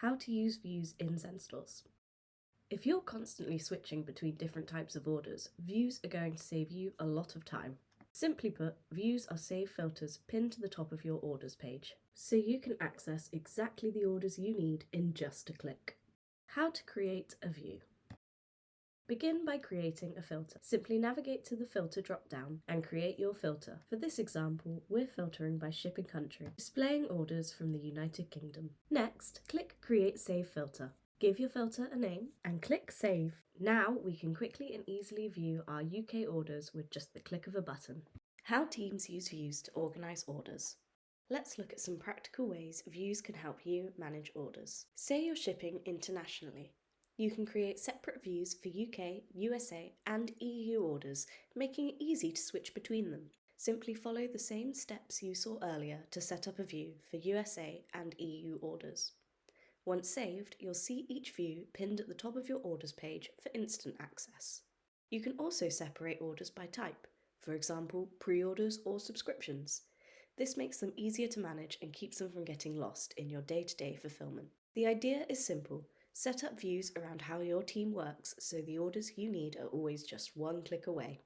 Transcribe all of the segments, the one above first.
How to use views in Zenstores. If you're constantly switching between different types of orders, views are going to save you a lot of time. Simply put, views are saved filters pinned to the top of your orders page, so you can access exactly the orders you need in just a click. How to create a view. Begin by creating a filter. Simply navigate to the filter drop-down and create your filter. For this example, we're filtering by shipping country, displaying orders from the United Kingdom. Next, click Create Save Filter. Give your filter a name and click Save. Now we can quickly and easily view our UK orders with just the click of a button. How teams use views to organise orders. Let's look at some practical ways views can help you manage orders. Say you're shipping internationally. You can create separate views for UK, USA and EU orders, making it easy to switch between them. Simply follow the same steps you saw earlier to set up a view for USA and EU orders. Once saved, you'll see each view pinned at the top of your orders page for instant access. You can also separate orders by type, for example, pre-orders or subscriptions. This makes them easier to manage and keeps them from getting lost in your day-to-day fulfillment. The idea is simple. Set up views around how your team works so the orders you need are always just one click away.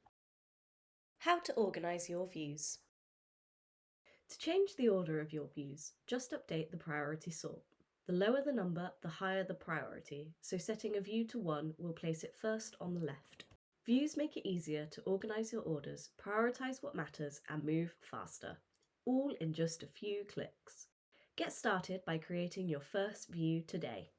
How to organise your views. To change the order of your views, just update the priority sort. The lower the number, the higher the priority, so setting a view to 1 will place it first on the left. Views make it easier to organise your orders, prioritise what matters and move faster, all in just a few clicks. Get started by creating your first view today.